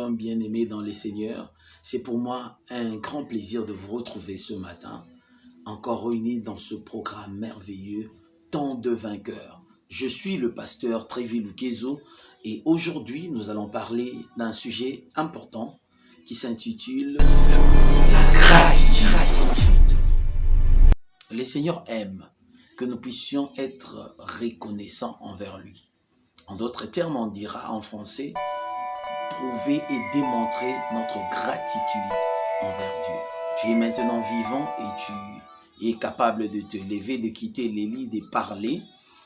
frères bien-aimés dans les Seigneurs, c'est pour moi un grand plaisir de vous retrouver ce matin, encore réunis dans ce programme merveilleux, Temps de vainqueurs. Je suis le pasteur Trévi Lukezo et aujourd'hui nous allons parler d'un sujet important qui s'intitule la gratitude. Le Seigneur aime que nous puissions être reconnaissants envers lui. En d'autres termes, on dira en français, prouver et démontrer notre gratitude envers Dieu. Tu es maintenant vivant et tu es capable de te lever, de quitter les lits, de parler.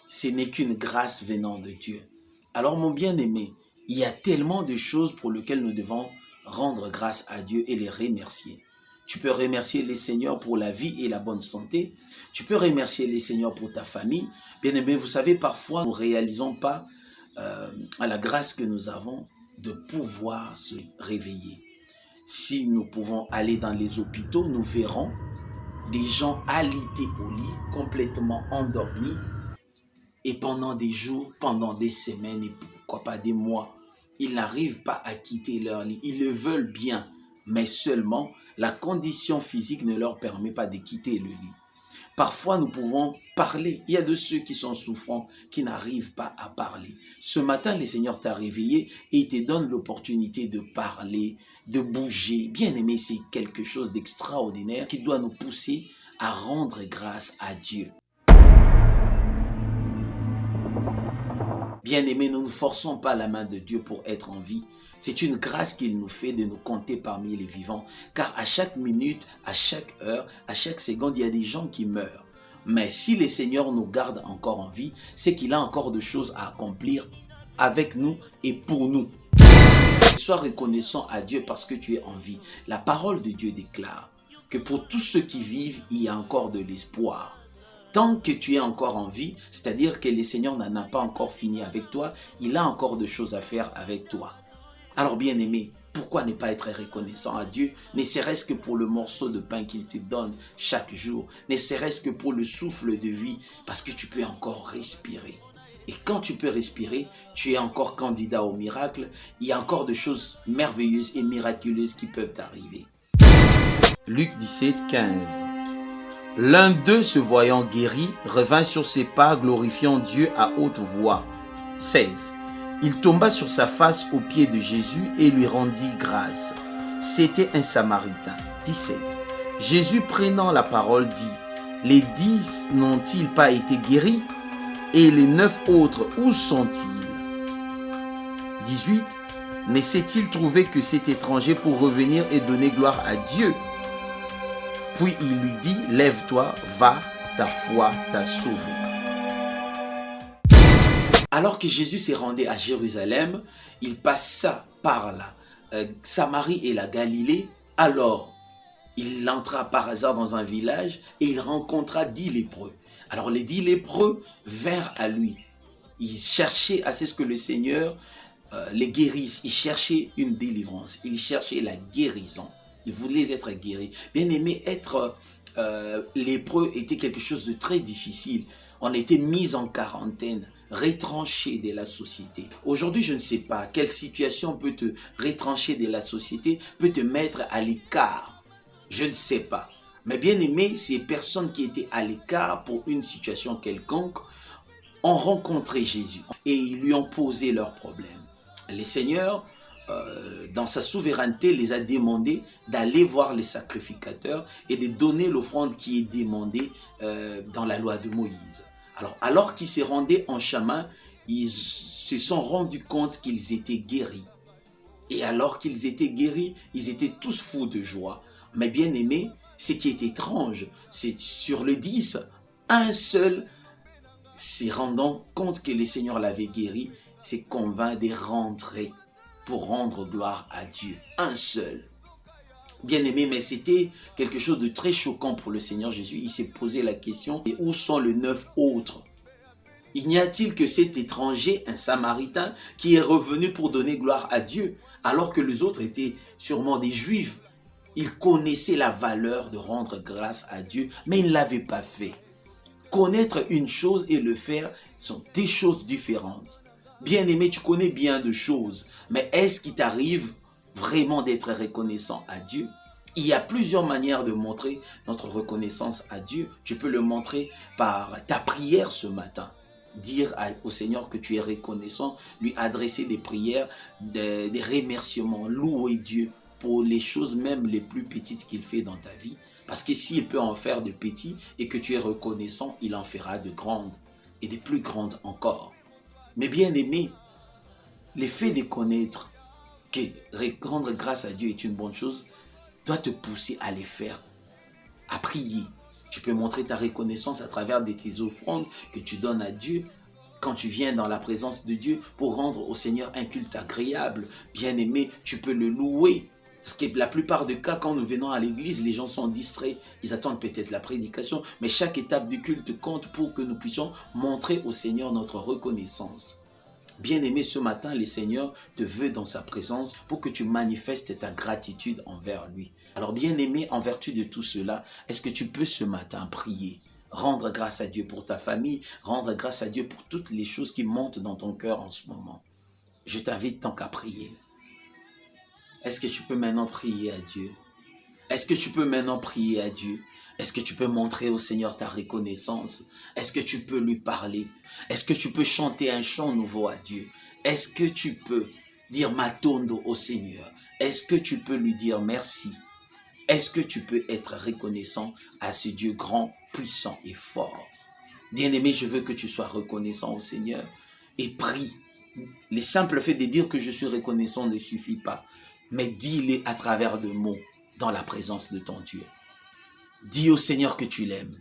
Ce n'est qu'une grâce venant de Dieu. Alors mon bien-aimé, il y a tellement de choses pour lesquelles nous devons rendre grâce à Dieu et les remercier. Tu peux remercier les Seigneurs pour la vie et la bonne santé. Tu peux remercier les Seigneurs pour ta famille. Bien-aimé, vous savez, parfois nous ne réalisons pas à la grâce que nous avons de pouvoir se réveiller. Si nous pouvons aller dans les hôpitaux, nous verrons des gens alités au lit, complètement endormis, et pendant des jours, pendant des semaines, et pourquoi pas des mois, ils n'arrivent pas à quitter leur lit. Ils le veulent bien, mais seulement la condition physique ne leur permet pas de quitter le lit. Parfois, nous pouvons parler. Il y a de ceux qui sont souffrants, qui n'arrivent pas à parler. Ce matin, le Seigneur t'a réveillé et il te donne l'opportunité de parler, de bouger. Bien-aimé, c'est quelque chose d'extraordinaire qui doit nous pousser à rendre grâce à Dieu. Bien-aimés, nous ne forçons pas la main de Dieu pour être en vie. C'est une grâce qu'il nous fait de nous compter parmi les vivants. Car à chaque minute, à chaque heure, à chaque seconde, il y a des gens qui meurent. Mais si le Seigneur nous garde encore en vie, c'est qu'il a encore de choses à accomplir avec nous et pour nous. Sois reconnaissant à Dieu parce que tu es en vie. La parole de Dieu déclare que pour tous ceux qui vivent, il y a encore de l'espoir. Tant que tu es encore en vie, c'est-à-dire que le Seigneur n'en a pas encore fini avec toi, il a encore de choses à faire avec toi. Alors bien-aimé, pourquoi ne pas être reconnaissant à Dieu, ne serait-ce que pour le morceau de pain qu'il te donne chaque jour, ne serait-ce que pour le souffle de vie, parce que tu peux encore respirer. Et quand tu peux respirer, tu es encore candidat au miracle, il y a encore de choses merveilleuses et miraculeuses qui peuvent arriver. Luc 17, 15. L'un d'eux, se voyant guéri, revint sur ses pas, glorifiant Dieu à haute voix. 16. Il tomba sur sa face aux pieds de Jésus et lui rendit grâce. C'était un Samaritain. 17. Jésus, prenant la parole, dit, « Les 10 n'ont-ils pas été guéris? Et les 9 autres, où sont-ils? » 18. Ne s'est-il trouvé que cet étranger pour revenir et donner gloire à Dieu? Puis il lui dit, « Lève-toi, va, ta foi t'a sauvé. » Alors que Jésus s'est rendu à Jérusalem, il passa par la Samarie et la Galilée. Alors, il entra par hasard dans un village et il rencontra 10 lépreux. Alors les 10 lépreux vinrent à lui. Ils cherchaient à ce que le Seigneur les guérisse. Ils cherchaient une délivrance. Ils cherchaient la guérison. Ils voulaient être guéris. Bien aimé, être lépreux était quelque chose de très difficile. On était mis en quarantaine, retranché de la société. Aujourd'hui, je ne sais pas quelle situation peut te retrancher de la société, peut te mettre à l'écart. Je ne sais pas. Mais bien aimé, ces personnes qui étaient à l'écart pour une situation quelconque ont rencontré Jésus et ils lui ont posé leurs problèmes. Les seigneurs, dans sa souveraineté, les a demandé d'aller voir les sacrificateurs et de donner l'offrande qui est demandée dans la loi de Moïse. Alors qu'ils se rendaient en chemin, ils se sont rendus compte qu'ils étaient guéris. Et alors qu'ils étaient guéris, ils étaient tous fous de joie. Mais bien aimé, ce qui est étrange, c'est sur le 10, un seul, se rendant compte que le Seigneur l'avait guéri, s'est convaincu de rentrer pour rendre gloire à Dieu. Un seul. Bien aimé, mais c'était quelque chose de très choquant pour le Seigneur Jésus. Il s'est posé la question, et où sont les 9 autres? Il n'y a-t-il que cet étranger, un Samaritain, qui est revenu pour donner gloire à Dieu, alors que les autres étaient sûrement des Juifs? Ils connaissaient la valeur de rendre grâce à Dieu, mais ils ne l'avaient pas fait. Connaître une chose et le faire sont des choses différentes. Bien aimé, tu connais bien de choses, mais est-ce qu'il t'arrive vraiment d'être reconnaissant à Dieu, il y a plusieurs manières de montrer notre reconnaissance à Dieu. Tu peux le montrer par ta prière ce matin. Dire au Seigneur que tu es reconnaissant, lui adresser des prières, des remerciements, louer Dieu pour les choses même les plus petites qu'il fait dans ta vie. Parce que s'il peut en faire de petits et que tu es reconnaissant, il en fera de grandes et de plus grandes encore. Mais bien aimé, le fait de connaître que rendre grâce à Dieu est une bonne chose, doit te pousser à les faire, à prier. Tu peux montrer ta reconnaissance à travers tes offrandes que tu donnes à Dieu quand tu viens dans la présence de Dieu pour rendre au Seigneur un culte agréable. Bien aimé, tu peux le louer. Parce que la plupart des cas, quand nous venons à l'église, les gens sont distraits. Ils attendent peut-être la prédication. Mais chaque étape du culte compte pour que nous puissions montrer au Seigneur notre reconnaissance. Bien-aimé, ce matin, le Seigneur te veut dans sa présence pour que tu manifestes ta gratitude envers lui. Alors bien-aimé, en vertu de tout cela, est-ce que tu peux ce matin prier, rendre grâce à Dieu pour ta famille, rendre grâce à Dieu pour toutes les choses qui montent dans ton cœur en ce moment? Je t'invite tant qu'à prier. Est-ce que tu peux maintenant prier à Dieu? Est-ce que tu peux maintenant prier à Dieu? Est-ce que tu peux montrer au Seigneur ta reconnaissance? Est-ce que tu peux lui parler? Est-ce que tu peux chanter un chant nouveau à Dieu? Est-ce que tu peux dire matondo au Seigneur? Est-ce que tu peux lui dire merci? Est-ce que tu peux être reconnaissant à ce Dieu grand, puissant et fort? Bien-aimé, je veux que tu sois reconnaissant au Seigneur et prie. Le simple fait de dire que je suis reconnaissant ne suffit pas, mais dis-le à travers de mots dans la présence de ton Dieu. Dis au Seigneur que tu l'aimes.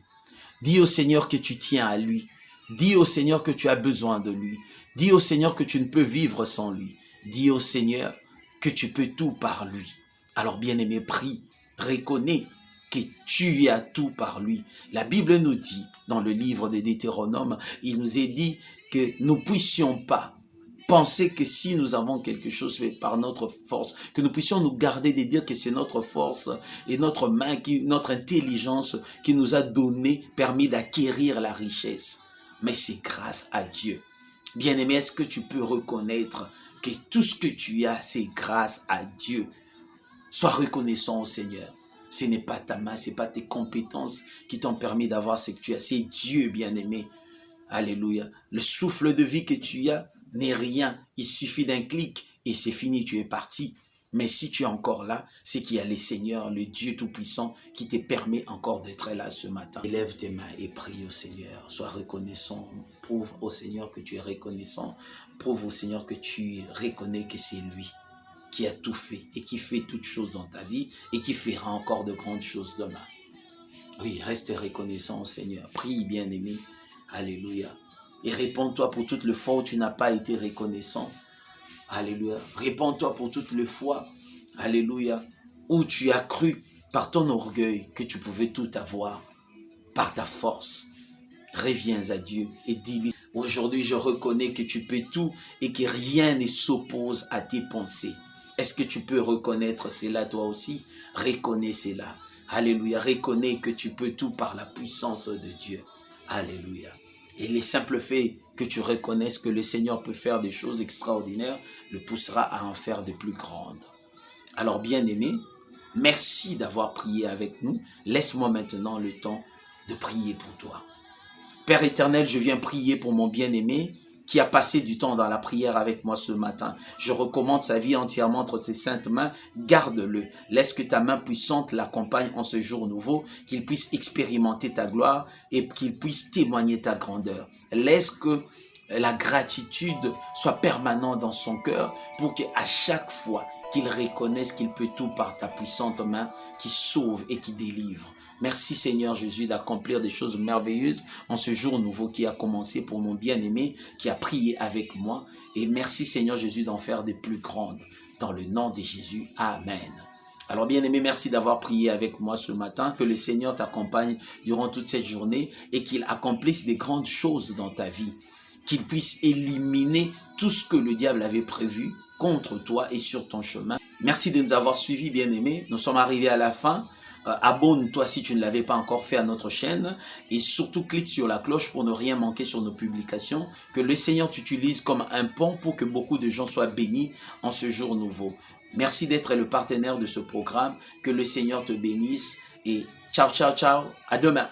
Dis au Seigneur que tu tiens à lui. Dis au Seigneur que tu as besoin de lui. Dis au Seigneur que tu ne peux vivre sans lui. Dis au Seigneur que tu peux tout par lui. Alors bien-aimé, prie, reconnais que tu as tout par lui. La Bible nous dit, dans le livre de Deutéronome, il nous est dit que nous ne puissions pas penser que si nous avons quelque chose fait par notre force, que nous puissions nous garder de dire que c'est notre force et notre main, notre intelligence qui nous a donné, permis d'acquérir la richesse. Mais c'est grâce à Dieu. Bien-aimé, est-ce que tu peux reconnaître que tout ce que tu as, c'est grâce à Dieu? Sois reconnaissant au Seigneur. Ce n'est pas ta main, ce n'est pas tes compétences qui t'ont permis d'avoir ce que tu as. C'est Dieu, bien-aimé. Alléluia. Le souffle de vie que tu as n'est rien. Il suffit d'un clic et c'est fini, tu es parti. Mais si tu es encore là, c'est qu'il y a le Seigneur, le Dieu Tout-Puissant qui te permet encore d'être là ce matin. Élève tes mains et prie au Seigneur. Sois reconnaissant. Prouve au Seigneur que tu es reconnaissant. Prouve au Seigneur que tu reconnais que c'est lui qui a tout fait et qui fait toutes choses dans ta vie et qui fera encore de grandes choses demain. Oui, reste reconnaissant au Seigneur. Prie, bien-aimé. Alléluia. Et répands-toi pour toutes les fois où tu n'as pas été reconnaissant. Alléluia. Répands-toi pour toutes les fois. Alléluia. Où tu as cru par ton orgueil que tu pouvais tout avoir. Par ta force. Reviens à Dieu et dis-lui, aujourd'hui je reconnais que tu peux tout et que rien ne s'oppose à tes pensées. Est-ce que tu peux reconnaître cela toi aussi? Reconnais cela. Alléluia. Reconnais que tu peux tout par la puissance de Dieu. Alléluia. Et le simple fait que tu reconnaisses que le Seigneur peut faire des choses extraordinaires, le poussera à en faire de plus grandes. Alors bien-aimé, merci d'avoir prié avec nous. Laisse-moi maintenant le temps de prier pour toi. Père éternel, je viens prier pour mon bien-aimé qui a passé du temps dans la prière avec moi ce matin. Je recommande sa vie entièrement entre tes saintes mains. Garde-le. Laisse que ta main puissante l'accompagne en ce jour nouveau, qu'il puisse expérimenter ta gloire et qu'il puisse témoigner ta grandeur. Laisse que la gratitude soit permanente dans son cœur pour qu'à chaque fois qu'il reconnaisse qu'il peut tout par ta puissante main qui sauve et qui délivre. Merci Seigneur Jésus d'accomplir des choses merveilleuses en ce jour nouveau qui a commencé pour mon bien-aimé qui a prié avec moi. Et merci Seigneur Jésus d'en faire des plus grandes. Dans le nom de Jésus, Amen. Alors bien-aimé, merci d'avoir prié avec moi ce matin. Que le Seigneur t'accompagne durant toute cette journée et qu'il accomplisse des grandes choses dans ta vie. Qu'il puisse éliminer tout ce que le diable avait prévu contre toi et sur ton chemin. Merci de nous avoir suivis, bien-aimés. Nous sommes arrivés à la fin. Abonne-toi si tu ne l'avais pas encore fait à notre chaîne et surtout clique sur la cloche pour ne rien manquer sur nos publications. Que le Seigneur t'utilise comme un pont pour que beaucoup de gens soient bénis en ce jour nouveau. Merci d'être le partenaire de ce programme. Que le Seigneur te bénisse et ciao, ciao, ciao. À demain.